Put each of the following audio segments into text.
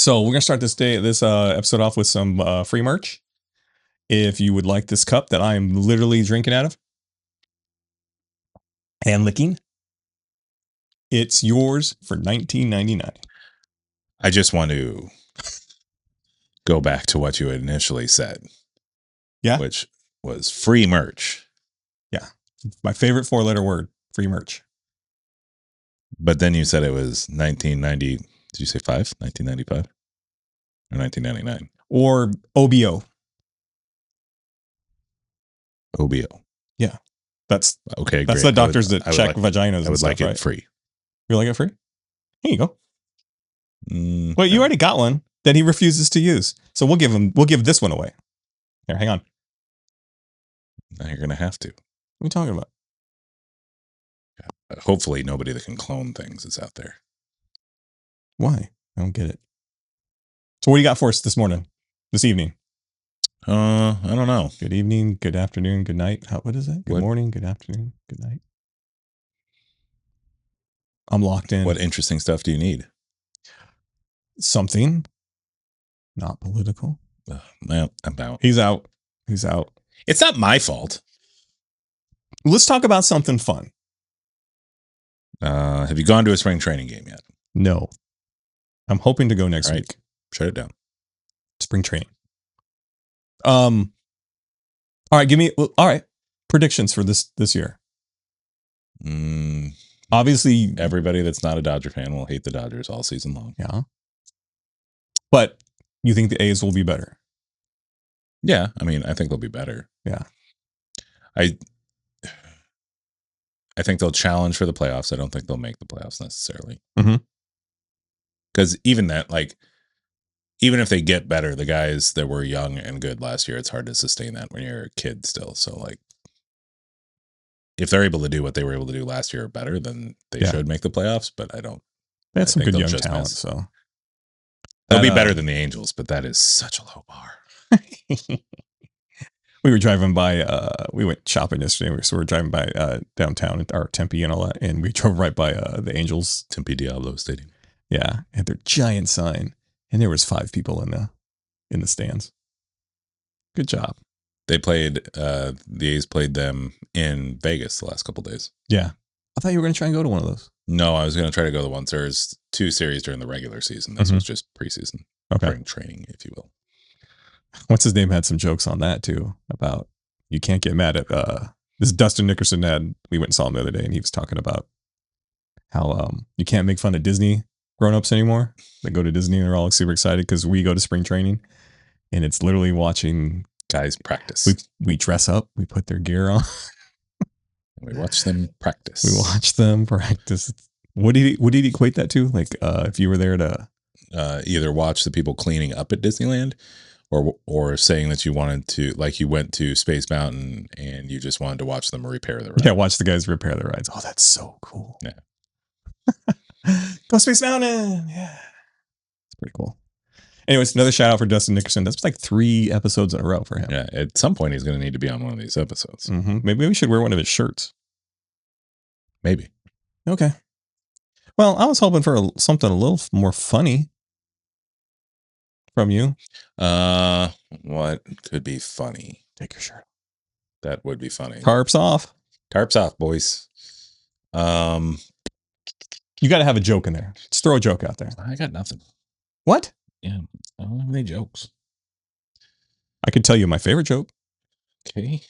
So we're gonna start this episode off with some free merch. If you would like this cup that I am literally drinking out of and licking, it's yours for $19.99. I just want to go back to what you had initially said. Yeah. Which was free merch. Yeah. My favorite 4-letter word, free merch. But then you said it was 1990. Did you say 1995? Or 1999? Or OBO. OBO. Yeah. That's okay. That's great. the doctors that check vaginas and I would stuff, like it right? free. You like it free? Here you go. Well, you already got one that he refuses to use. So we'll give this one away. Here, hang on. Now you're going to have to. What are you talking about? Hopefully nobody that can clone things is out there. Why? I don't get it. So what do you got for us this evening? I don't know. Good evening, good afternoon, good night. What is it? Good morning, good afternoon, good night. I'm locked in. What interesting stuff do you need? Something. Not political. Well, about. He's out. He's out. It's not my fault. Let's talk about something fun. Have you gone to a spring training game yet? No. I'm hoping to go next week. Shut it down. Spring training. All right. Predictions for this year. Obviously, everybody that's not a Dodger fan will hate the Dodgers all season long. Yeah. But you think the A's will be better? Yeah. I mean, I think they'll be better. Yeah. I think they'll challenge for the playoffs. I don't think they'll make the playoffs necessarily. Because even if they get better, the guys that were young and good last year, it's hard to sustain that when you're a kid still. So, if they're able to do what they were able to do last year or better, then they should make the playoffs. But I don't. They had some good young talent, so they'll be better than the Angels. But that is such a low bar. We were driving by. We went shopping yesterday, so we were driving by downtown or Tempe and all that, and we drove right by the Angels Tempe Diablo Stadium. Yeah, and their giant sign, and there was 5 people in the stands. Good job. They played. The A's played them in Vegas the last couple of days. Yeah, I thought you were going to try and go to one of those. No, I was going to try to go to the ones. There's 2 series during the regular season. This was just preseason. Okay, spring training, if you will. What's his name had some jokes on that too about you can't get mad at this Dustin Nickerson ad. We went and saw him the other day, and he was talking about how you can't make fun of Disney grown-ups anymore. They go to Disney and they're all super excited because we go to spring training, and it's literally watching guys practice. We dress up, we put their gear on, we watch them practice. We watch them practice. What did he equate that to? If you were there to either watch the people cleaning up at Disneyland, or saying that you wanted to, you went to Space Mountain and you just wanted to watch them repair the ride. Yeah, watch the guys repair the rides. Oh, that's so cool. Yeah. Go Space Mountain. Yeah. It's pretty cool. Anyways, another shout out for Dustin Nickerson. That's 3 episodes in a row for him. Yeah. At some point, he's going to need to be on one of these episodes. Maybe we should wear one of his shirts. Maybe. Okay. Well, I was hoping for something a little more funny from you. What could be funny? Take your shirt off. That would be funny. Tarps off. Tarps off, boys. You got to have a joke in there. Just throw a joke out there. I got nothing. What? Yeah, I don't have any jokes. I can tell you my favorite joke. Okay.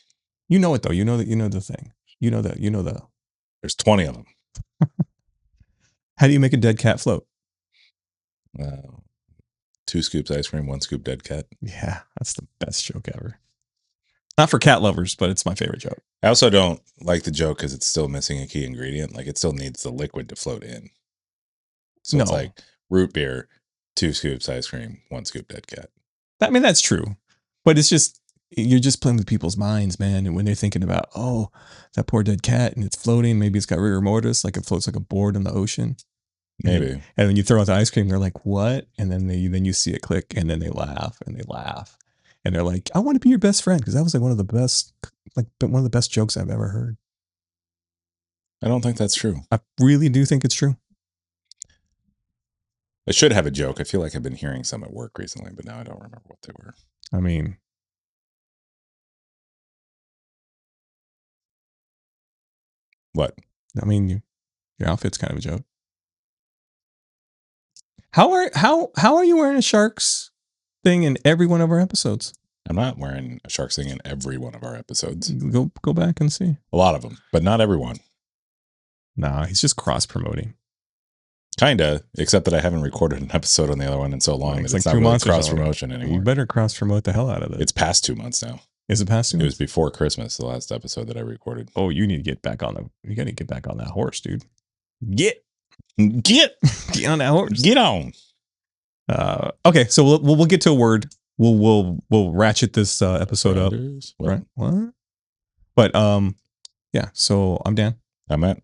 You know it though. You know the thing. You know the. There's 20 of them. How do you make a dead cat float? 2 scoops ice cream, 1 scoop dead cat. Yeah, that's the best joke ever. Not for cat lovers, but it's my favorite joke. I also don't like the joke because it's still missing a key ingredient. It still needs the liquid to float in. So it's like root beer, 2 scoops ice cream, 1 scoop dead cat. I mean, that's true. But it's just, you're just playing with people's minds, man. And when they're thinking about, oh, that poor dead cat and it's floating, maybe it's got rigor mortis, it floats like a board in the ocean. Maybe. And when you throw out the ice cream, they're like, what? And then you see it click, and then they laugh and they laugh. And they're like, I want to be your best friend, because that was one of the best jokes I've ever heard. I don't think that's true. I really do think it's true. I should have a joke. I feel like I've been hearing some at work recently, but now I don't remember what they were. I mean, what? I mean, your outfit's kind of a joke. How are you wearing a Sharks thing in every one of our episodes? I'm not wearing a Sharks thing in every one of our episodes. Go back and see. A lot of them, but not everyone. Nah, he's just cross promoting. Kinda, except that I haven't recorded an episode on the other one in so long. It's that it's like not 2 really months. cross promotion anymore. You better cross promote the hell out of it. It's past 2 months now. Is it past 2 months? It was before Christmas, the last episode that I recorded. Oh, you need to get back on you got to get back on that horse, dude. Get on that horse. Get on. Okay, so we'll get to a word. We'll ratchet this episode up. What? Right? What? But yeah. So I'm Dan. I'm Matt.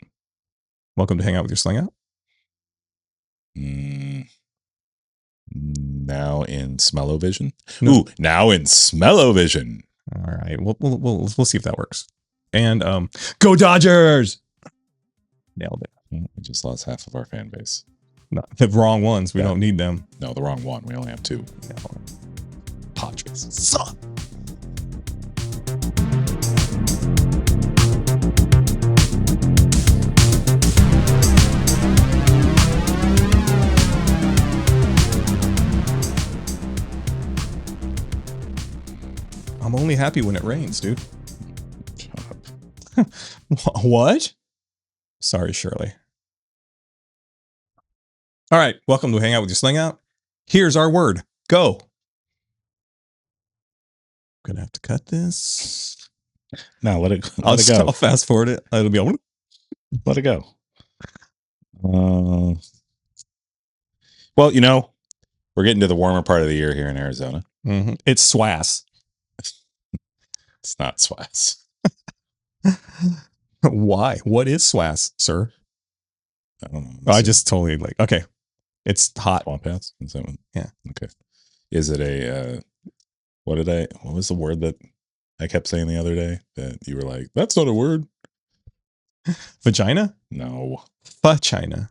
Welcome to Hang Out with Your Slang Out. Now in Smell-O-Vision. No. Ooh, now in Smell-O-Vision. All right. We'll see if that works. And go Dodgers! Nailed it. We just lost half of our fan base. No, the wrong ones. We don't need them. No, the wrong one. We only have 2. No. Padres suck. I'm only happy when it rains, dude. Shut up. What? Sorry, Shirley. All right. Welcome to Hang Out with Your Slang Out. Here's our word. Go. I'm going to have to cut this. No, let it go. I'll fast forward it. It'll be all. Let it go. Well, we're getting to the warmer part of the year here in Arizona. Mm-hmm. It's swass. It's not swass. Why? What is swass, sir? I don't know. I just totally okay. It's hot. Swamp ass? Is that one? Yeah. Okay. Is it a, what was the word that I kept saying the other day that you were like, that's not a word? Vagina? No. Vagina.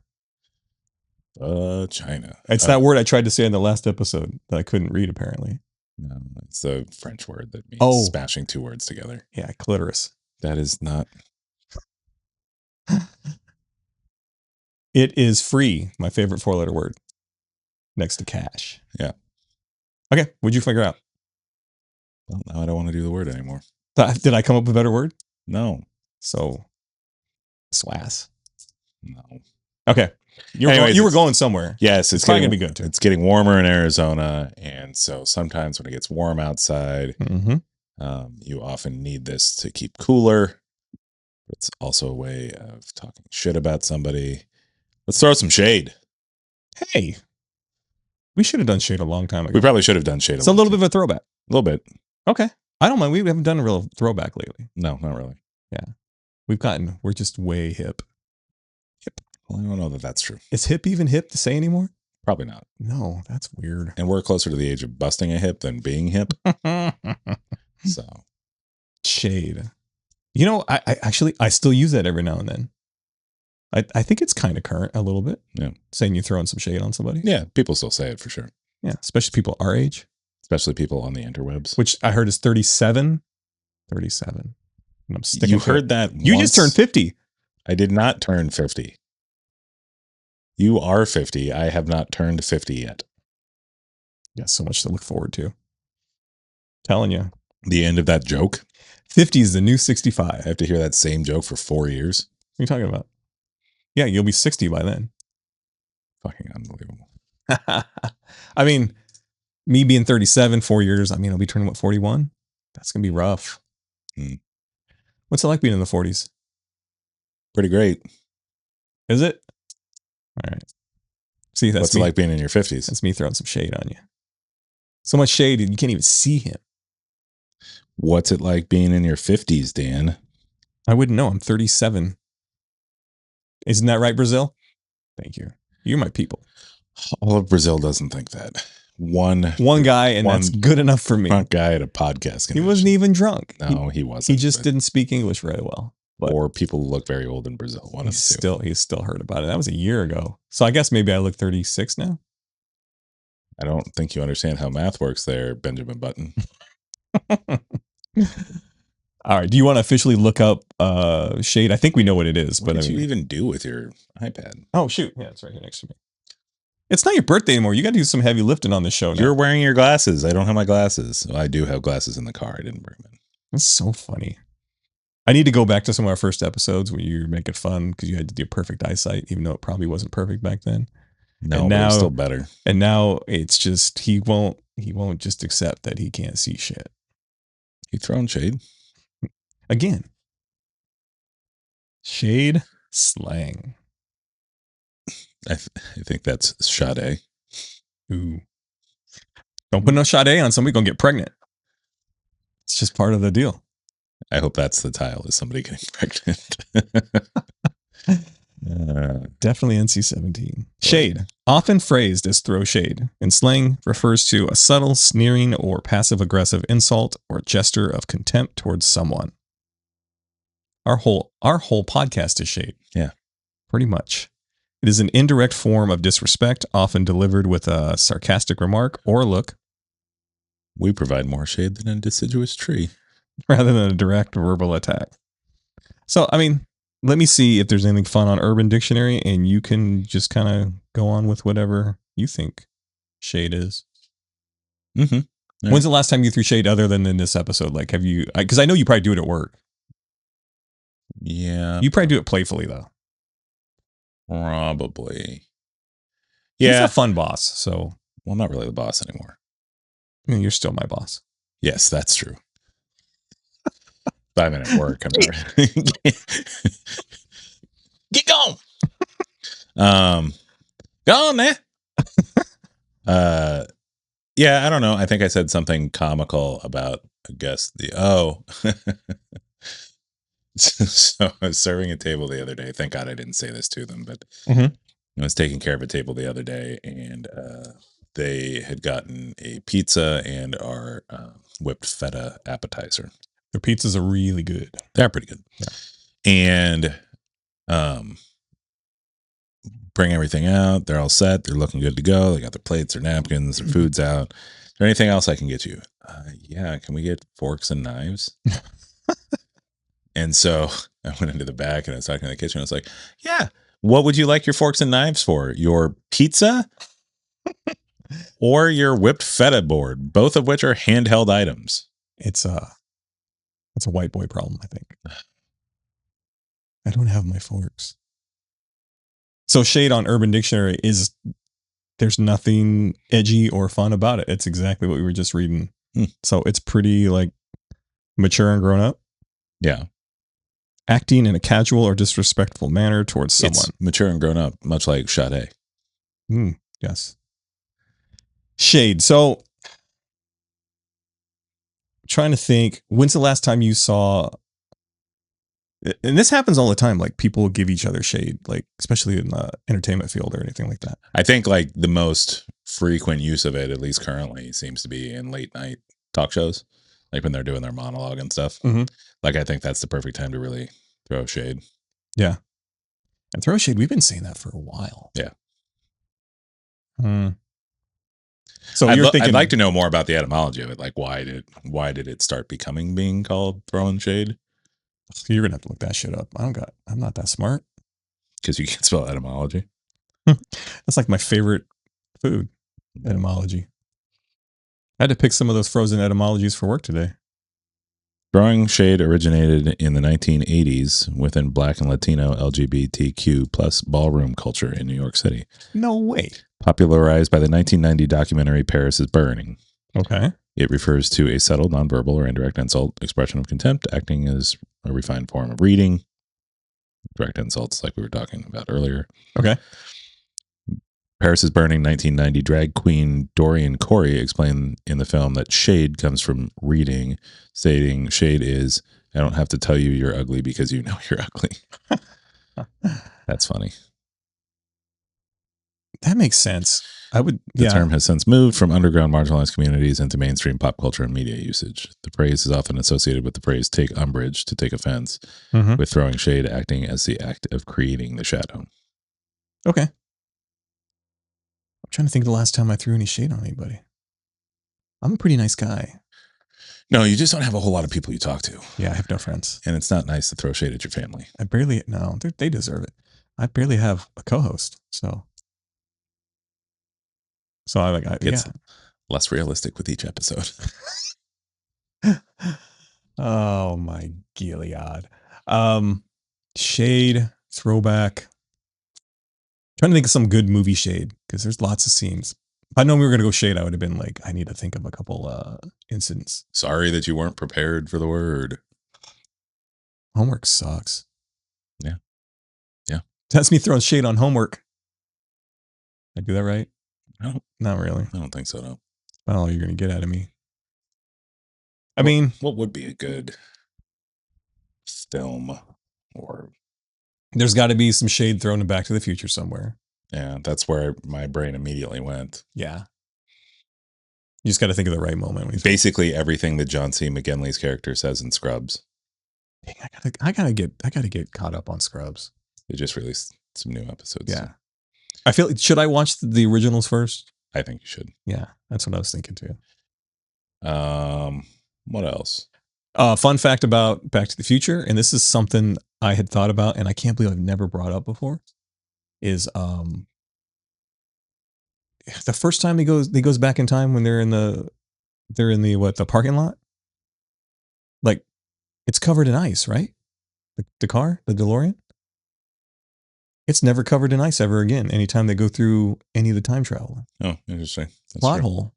China. It's that word I tried to say in the last episode that I couldn't read, apparently. No, it's the French word that means smashing 2 words together. Yeah, clitoris. That is not. It is free, my favorite 4-letter word, next to cash. Yeah. Okay, what'd you figure out? Well, now I don't want to do the word anymore. Did I come up with a better word? No. So, swass. No. Okay. You were going somewhere. Yes, it's probably going to be good too. It's getting warmer in Arizona. And so sometimes when it gets warm outside, you often need this to keep cooler. It's also a way of talking shit about somebody. Let's throw some shade. Hey, we should have done shade a long time ago. We probably should have done shade. It's a little bit of a throwback. A little bit. Okay. I don't mind. We haven't done a real throwback lately. No, not really. Yeah. We're just way hip. Well, I don't know that that's true. Is hip even hip to say anymore? Probably not. No, that's weird. And we're closer to the age of busting a hip than being hip. So. Shade. I still use that every now and then. I think it's kind of current a little bit. Yeah. Saying you're throwing some shade on somebody. Yeah. People still say it for sure. Yeah. Especially people our age. Especially people on the interwebs. Which I heard is 37. 37. And I'm sticking You heard that You once. just turned 50. I did not turn 50. You are 50. I have not turned 50 yet. Yeah, so much to look forward to. Telling you. The end of that joke. 50 is the new 65. I have to hear that same joke for 4 years. What are you talking about? Yeah, you'll be 60 by then. Fucking unbelievable. I mean, me being 37, 4 years, I'll be turning, 41? That's going to be rough. What's it like being in the 40s? Pretty great. Is it? All right. See, that's what's it like being in your 50s? That's me throwing some shade on you. So much shade, you can't even see him. What's it like being in your 50s, Dan? I wouldn't know. I'm 37. Isn't that right, Brazil? Thank you. You're my people. All of Brazil doesn't think that. One guy, and that's good enough for me. Drunk guy at a podcast convention. He wasn't even drunk. No, he wasn't. He just didn't speak English very well. Or people look very old in Brazil. He's still heard about it. That was a year ago. So I guess maybe I look 36 now. I don't think you understand how math works there, Benjamin Button. All right. Do you want to officially look up shade? I think we know what it is, What but did you even do with your iPad? Oh shoot! Yeah, it's right here next to me. It's not your birthday anymore. You got to do some heavy lifting on this show now. You're wearing your glasses. I don't have my glasses. Well, I do have glasses in the car. I didn't bring them in. That's so funny. I need to go back to some of our first episodes when you were making fun because you had to do perfect eyesight, even though it probably wasn't perfect back then. No, and but now, it was still better. And now it's just he won't just accept that he can't see shit. He throwing shade again. Shade slang. I think that's Sade. Ooh. Don't put no Sade on somebody, gonna get pregnant. It's just part of the deal. I hope that's the title, is somebody getting pregnant. Definitely NC-17. Shade, often phrased as throw shade, in slang refers to a subtle, sneering, or passive-aggressive insult or gesture of contempt towards someone. Our whole podcast is shade. Yeah. Pretty much. It is an indirect form of disrespect, often delivered with a sarcastic remark or look. We provide more shade than a deciduous tree. Rather than a direct verbal attack. So, I mean, let me see if there's anything fun on Urban Dictionary, and you can just kind of go on with whatever you think shade is. Mm-hmm. Yeah. When's the last time you threw shade other than in this episode? Like, have you, because I know you probably do it at work. Yeah. You probably do it playfully, though. Probably. Yeah. He's a fun boss, so. Well, I'm not really the boss anymore. I mean, you're still my boss. Yes, that's true. 5 minute work. I'm not. Get going. Go on, man. Yeah, I don't know. I think I said something comical about, I guess, So I was serving a table the other day. Thank God I didn't say this to them, but I was taking care of a table the other day, and they had gotten a pizza and our whipped feta appetizer. Their pizzas are really good. They're pretty good. Yeah. And bring everything out. They're all set. They're looking good to go. They got their plates, their napkins, their food's out. Is there anything else I can get you? Yeah. Can we get forks and knives? And so I went into the back and I was talking in the kitchen. I was like, yeah, what would you like your forks and knives for? Your pizza or your whipped feta board, both of which are handheld items? It's a white boy problem, I think. I don't have my forks. So shade on Urban Dictionary is, there's nothing edgy or fun about it. It's exactly what we were just reading. So it's pretty like mature and grown up. Yeah. Acting in a casual or disrespectful manner towards someone. It's mature and grown up, much like Sade. Yes. Shade. So trying to think, when's the last time you saw, and this happens all the time, like people give each other shade, like especially in the entertainment field or anything like that. I think like the most frequent use of it, at least currently, seems to be in late night talk shows, like when they're doing their monologue and stuff. Like I think that's the perfect time to really throw shade. Yeah. And throw shade, we've been saying that for a while. Yeah. So I'd like to know more about the etymology of it. Like why did it start being called throwing shade? You're gonna have to look that shit up. I'm not that smart. Because you can't spell etymology. That's like my favorite food, etymology. I had to pick some of those frozen etymologies for work today. Throwing shade originated in the 1980s within Black and Latino LGBTQ plus ballroom culture in New York City. No way. Popularized by the 1990 documentary Paris is Burning. Okay. It refers to a subtle, nonverbal, or indirect insult expression of contempt, acting as a refined form of reading. Direct insults, like we were talking about earlier. Okay. Paris is Burning 1990 drag queen Dorian Corey explained in the film that shade comes from reading, stating shade is, I don't have to tell you you're ugly because you know you're ugly. That's funny. That makes sense. The term has since moved from underground marginalized communities into mainstream pop culture and media usage. The phrase is often associated with the phrase take umbrage, to take offense, with throwing shade acting as the act of creating the shadow. Okay. I'm trying to think of the last time I threw any shade on anybody. I'm a pretty nice guy. No, you just don't have a whole lot of people you talk to. Yeah, I have no friends. And it's not nice to throw shade at your family. They deserve it. I barely have a co-host, so It's less realistic with each episode. Oh my Gilead. Shade, throwback. Trying to think of some good movie shade, because there's lots of scenes. If I know we were gonna go shade, I would have been like, I need to think of a couple incidents. Sorry that you weren't prepared for the word. Homework sucks. Yeah. That's me throwing shade on homework. I do that right? No, Not really. I don't think so, no. Not all you're gonna get out of me. I mean, what would be a good film? Or there's got to be some shade thrown in Back to the Future somewhere. Yeah, that's where my brain immediately went. Yeah. You just got to think of the right moment. When basically everything that John C. McGinley's character says in Scrubs. Dang, I gotta get caught up on Scrubs. They just released some new episodes. Yeah. I feel should I watch the originals first? I think you should. Yeah, that's what I was thinking too. What else? Fun fact about Back to the Future, and this is something I had thought about, and I can't believe I've never brought up before. Is the first time he goes back in time when they're in the the parking lot? Like, it's covered in ice, right? The car, the DeLorean. It's never covered in ice ever again. Anytime they go through any of the time travel. Oh, interesting. That's plot true. hole.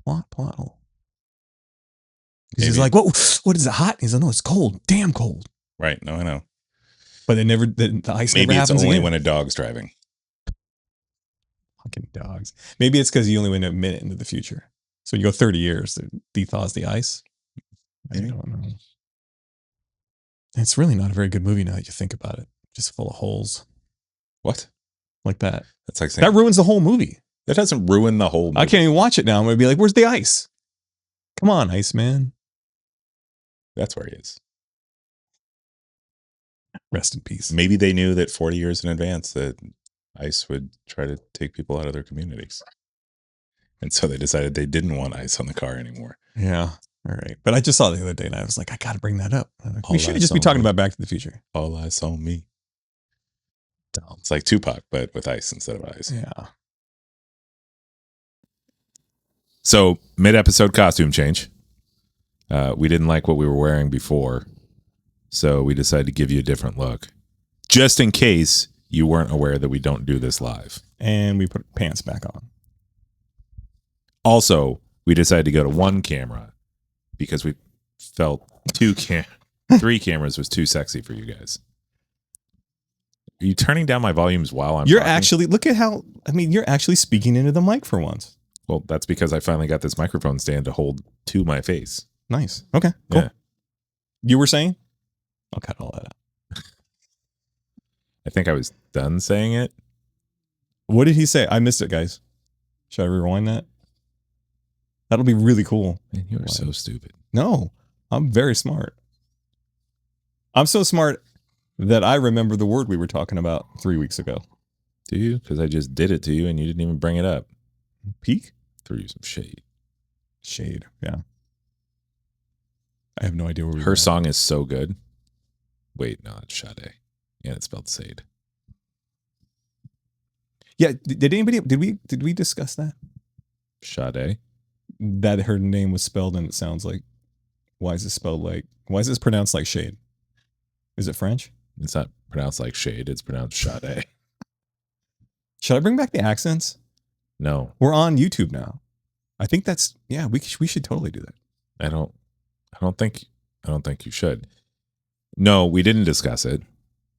Plot hole. He's like, what is it, hot? He's like, no, it's cold. Damn cold. Right. No, I know. But the ice Maybe never it's happens only again. when a dog's driving. Fucking dogs. Maybe it's because you only went a minute into the future. So you go 30 years, it dethaws the ice. Maybe. I don't know. It's really not a very good movie now that you think about it. Just full of holes. What? Like that. That's like saying, that ruins the whole movie. That doesn't ruin the whole movie. I can't even watch it now. I'm going to be like, where's the ice? Come on, Iceman. That's where he is. Rest in peace. Maybe they knew that 40 years in advance that ice would try to take people out of their communities. And so they decided they didn't want ice on the car anymore. Yeah. All right. But I just saw it the other day and I was like, I got to bring that up. Like, we should just be talking about Back to the Future. All eyes on me. Dumb. It's like Tupac, but with ice instead of ice. Yeah. So mid-episode costume change. We didn't like what we were wearing before. So we decided to give you a different look. Just in case you weren't aware that we don't do this live. And we put pants back on. Also, we decided to go to one camera because we felt 3 cameras was too sexy for you guys. Are you turning down my volumes while I'm You're talking? actually, look at how, you're actually speaking into the mic for once. Well, that's because I finally got this microphone stand to hold to my face. Nice. Okay, cool. Yeah. You were saying? I'll cut all that out. I think I was done saying it. What did he say? I missed it, guys. Should I rewind that? That'll be really cool. Man, you are so stupid. No, I'm very smart. I'm so smart that I remember the word we were talking about 3 weeks ago. Do you? Because I just did it to you and you didn't even bring it up. Peek? Threw you some shade. Shade, yeah. I have no idea where we Her song is so good. Wait, no, it's Sade. And it's spelled Sade. Yeah, did we discuss that? Sade? That her name was spelled and it sounds like, why is this pronounced like shade? Is it French? It's not pronounced like shade, it's pronounced Sade. Should I bring back the accents? No. We're on YouTube now. I think that's, yeah, we should totally do that. I don't think you should. No, we didn't discuss it.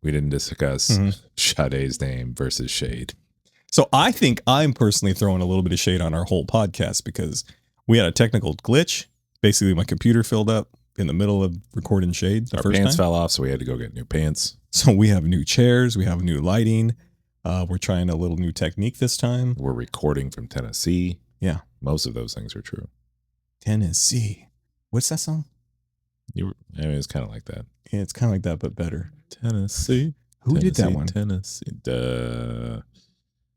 We didn't discuss Sade's name versus shade. So I think I'm personally throwing a little bit of shade on our whole podcast because we had a technical glitch. Basically, my computer filled up in the middle of recording shade. Our pants fell off, so we had to go get new pants. So we have new chairs. We have new lighting. We're trying a little new technique this time. We're recording from Tennessee. Yeah. Most of those things are true. Tennessee. What's that song? It's kind of like that. Yeah, it's kind of like that, but better. Tennessee. Who did that one? Tennessee.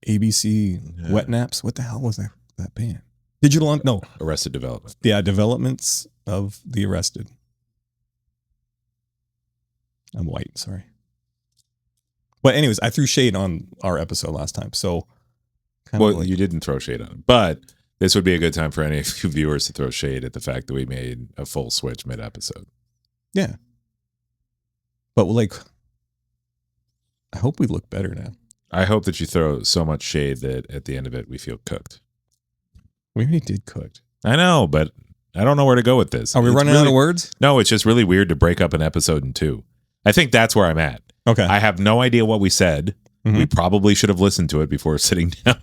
ABC Wet Naps. What the hell was that band? Digital no. Arrested Development. Yeah, Developments of the Arrested. I'm white, sorry. But anyways, I threw shade on our episode last time, so well, you didn't throw shade on it, but this would be a good time for any of you viewers to throw shade at the fact that we made a full switch mid-episode. Yeah. But like, I hope we look better now. I hope that you throw so much shade that at the end of it, we feel cooked. We already did cooked. I know, but I don't know where to go with this. Are we running out of words? No, it's just really weird to break up an episode in two. I think that's where I'm at. Okay. I have no idea what we said. Mm-hmm. We probably should have listened to it before sitting down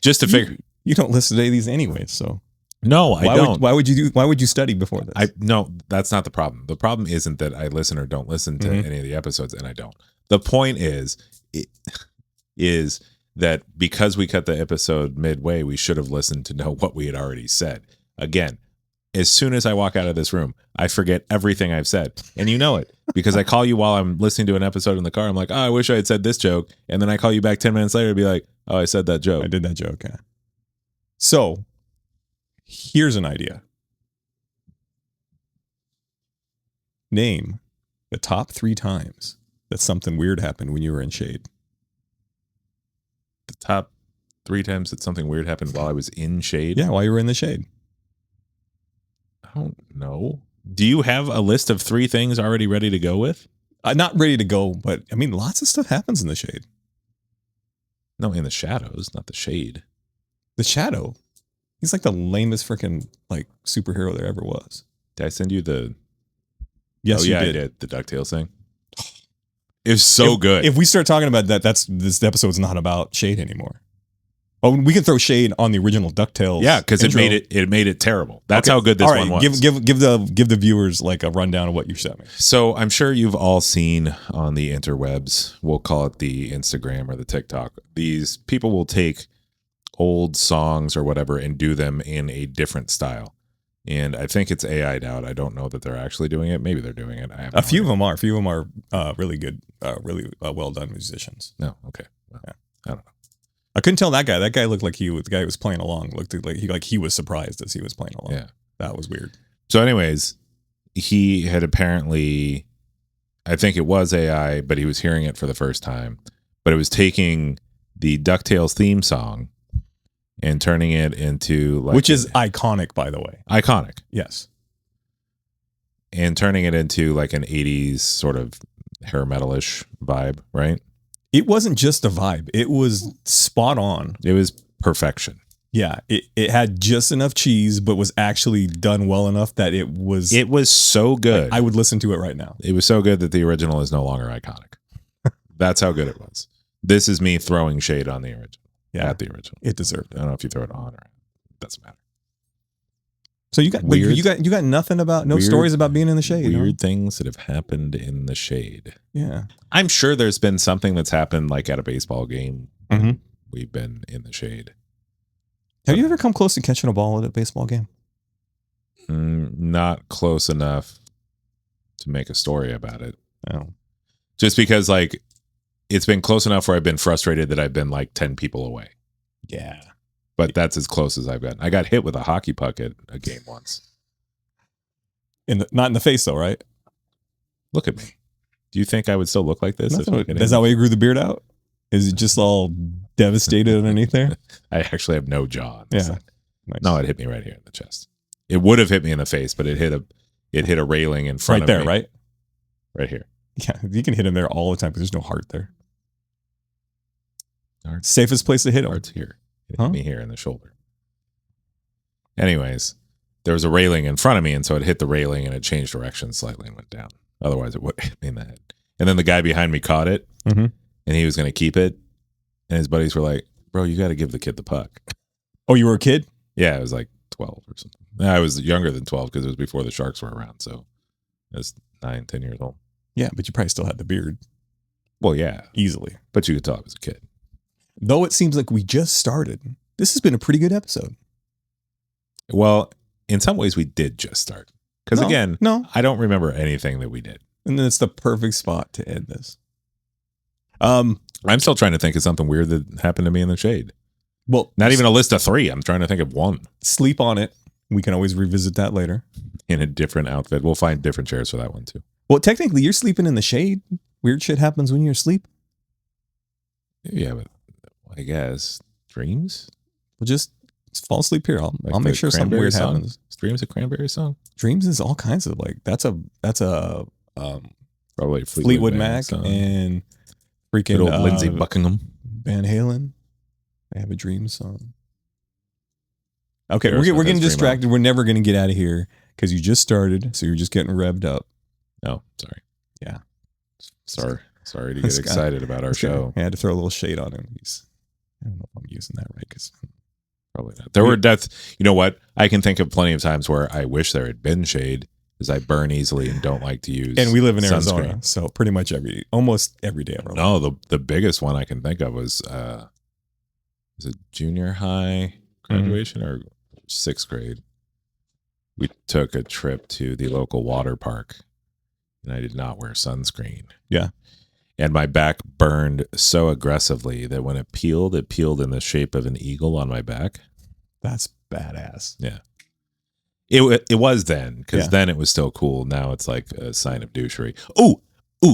just to figure. You don't listen to these anyways, so. No, I don't. Why would you study before this? No, that's not the problem. The problem isn't that I listen or don't listen to any of the episodes, and I don't. The point is that because we cut the episode midway, we should have listened to know what we had already said. Again, as soon as I walk out of this room, I forget everything I've said. And you know it because I call you while I'm listening to an episode in the car. I'm like, oh, I wish I had said this joke. And then I call you back 10 minutes later to be like, oh, I said that joke. I did that joke, yeah. So, here's an idea. Name the top 3 times that something weird happened when you were in shade. The top 3 times that something weird happened while I was in shade? Yeah, while you were in the shade. I don't know. Do you have a list of 3 things already ready to go with? Not ready to go, but I mean, lots of stuff happens in the shade. No, in the shadows, not the shade. The Shadow. He's like the lamest freaking like superhero there ever was. Did I send you the? Yes, you did. I did. The DuckTales thing. It was so good. If we start talking about that, this episode's not about shade anymore. Oh, we can throw shade on the original DuckTales. Yeah, because it made it terrible. That's how good this one was. Give the viewers like a rundown of what you sent me. So I'm sure you've all seen on the interwebs, we'll call it the Instagram or the TikTok. These people will take old songs or whatever and do them in a different style. And I think it's AI'd out. I don't know that they're actually doing it. Maybe they're doing it. A few of them are. A few of them are really good, really well done musicians. No, okay. Well, yeah. I don't know. I couldn't tell that guy. That guy looked like the guy who was playing along. Looked like he was surprised as he was playing along. Yeah, that was weird. So, anyways, he had apparently, I think it was AI, but he was hearing it for the first time. But it was taking the DuckTales theme song and turning it into which is iconic, by the way. Iconic, yes. And turning it into like an 80s sort of hair metal-ish vibe, right? It wasn't just a vibe. It was spot on. It was perfection. Yeah. It had just enough cheese, but was actually done well enough that it was so good. I would listen to it right now. It was so good that the original is no longer iconic. That's how good it was. This is me throwing shade on the original. Yeah. At the original. It deserved it. I don't know if you throw it on or it doesn't matter. So you got weird, you got nothing about no stories about being in the shade. Weird things that have happened in the shade. Yeah, I'm sure there's been something that's happened like at a baseball game. Mm-hmm. We've been in the shade. Have you ever come close to catching a ball at a baseball game? Not close enough to make a story about it. No, just because like it's been close enough where I've been frustrated that I've been like 10 people away. Yeah. But that's as close as I've gotten. I got hit with a hockey puck at a game once. Not in the face though, right? Look at me. Do you think I would still look like this? Is that why you grew the beard out? Is it just all devastated underneath there? I actually have no jaw on this side. Nice. No, it hit me right here in the chest. It would have hit me in the face, but it hit a railing in front of me. Right there, right? Right here. Yeah, you can hit him there all the time because there's no heart there. Safest place to hit him. Heart's here. It hit me here in the shoulder. Anyways, there was a railing in front of me, and so it hit the railing and it changed direction slightly and went down. Otherwise, it would hit me in the head. And then the guy behind me caught it, and he was going to keep it. And his buddies were like, "Bro, you got to give the kid the puck." Oh, you were a kid? Yeah, I was like 12 or something. I was younger than 12 because it was before the Sharks were around. So I was 9, 10 years old. Yeah, but you probably still had the beard. Well, yeah. Easily. But you could tell I was a kid. Though it seems like we just started. This has been a pretty good episode. Well, in some ways we did just start. Because I don't remember anything that we did. And then it's the perfect spot to end this. I'm still trying to think of something weird that happened to me in the shade. Well, not even a list of 3. I'm trying to think of one. Sleep on it. We can always revisit that later. In a different outfit. We'll find different chairs for that one too. Well, technically, you're sleeping in the shade. Weird shit happens when you're asleep. Yeah, but I guess dreams. Well, just fall asleep here. I'll make sure something weird happens. Is Dreams a Cranberry song? Dreams is all kinds of like that's a probably Fleetwood Mac song. And freaking old Lindsey Buckingham. Van Halen. They have a dream song. Okay, we're getting distracted. We're never going to get out of here because you just started, so you're just getting revved up. No, sorry. Yeah. Sorry to get excited about our show. I had to throw a little shade on him. I don't know if I'm using that right because probably not. There were deaths. You know what? I can think of plenty of times where I wish there had been shade because I burn easily and don't like to use. And we live in sunscreen. Arizona, so pretty much almost every day of our life. No, the biggest one I can think of was it junior high graduation or 6th grade? We took a trip to the local water park, and I did not wear sunscreen. Yeah. And my back burned so aggressively that when it peeled in the shape of an eagle on my back. That's badass. Yeah. It was then, because then it was still cool. Now it's like a sign of douchery. Oh,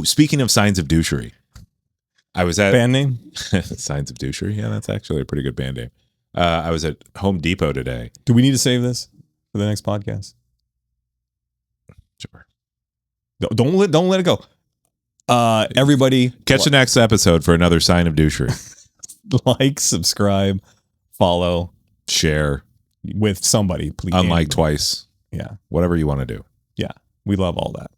speaking of signs of douchery. I was at... Band name? Signs of douchery. Yeah, that's actually a pretty good band name. I was at Home Depot today. Do we need to save this for the next podcast? Sure. Don't let it go. Everybody catch the next episode for another sign of douchery. Like, subscribe, follow, share with somebody, please. Unlike twice. Yeah. Whatever you want to do. Yeah. We love all that.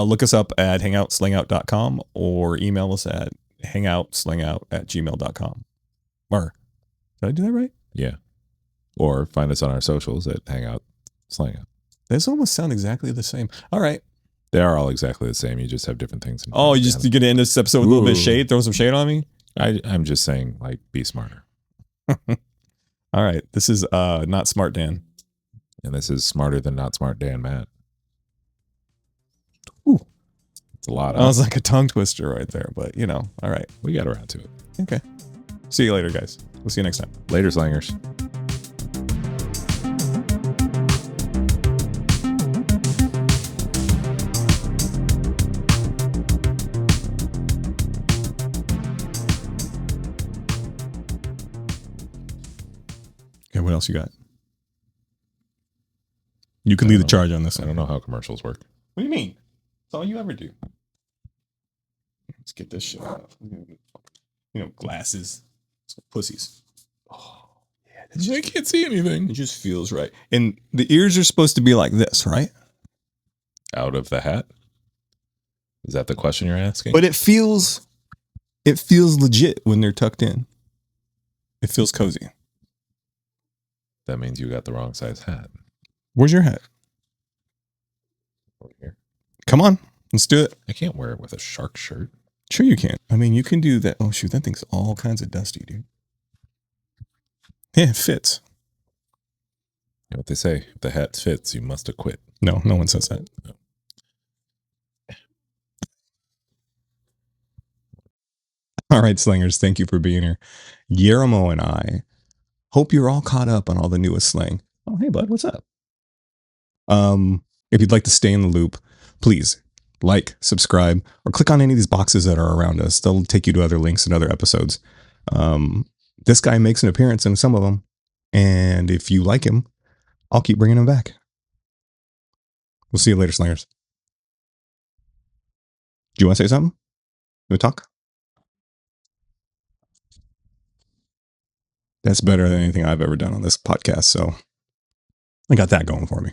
Look us up at hangoutslangout.com or email us at hangoutslangout@gmail.com. Or did I do that right? Yeah. Or find us on our socials at Hangout Slangout. Those almost sound exactly the same. All right. They are all exactly the same. You just have different things. Oh, you're going to end this episode with a little bit of shade? Throw some shade on me? I'm just saying, like, be smarter. All right. This is Not Smart Dan. And this is Smarter Than Not Smart Dan Matt. Ooh. It's a lot. That was like a tongue twister right there, but all right. We got around to it. Okay. See you later, guys. We'll see you next time. Later, slangers. Okay, what else you got? You can lead the charge on this one. I don't know how commercials work. What do you mean? It's all you ever do. Let's get this shit off. Glasses. Pussies. Oh, yeah. I can't see anything. It just feels right. And the ears are supposed to be like this, right? Out of the hat? Is that the question you're asking? But it feels legit when they're tucked in. It feels cozy. That means you got the wrong size hat. Where's your hat? Over here. Come on, let's do it. I can't wear it with a shark shirt. Sure you can. I mean, you can do that. Oh, shoot, that thing's all kinds of dusty, dude. Yeah, it fits. You know what they say? If the hat fits, you must acquit. No one says that. No. All right, slangers, thank you for being here. Guillermo and I hope you're all caught up on all the newest slang. Oh, hey, bud, what's up? If you'd like to stay in the loop, please like, subscribe, or click on any of these boxes that are around us. They'll take you to other links and other episodes. This guy makes an appearance in some of them, and if you like him, I'll keep bringing him back. We'll see you later, slangers. Do you want to say something? You want to talk? That's better than anything I've ever done on this podcast, so I got that going for me.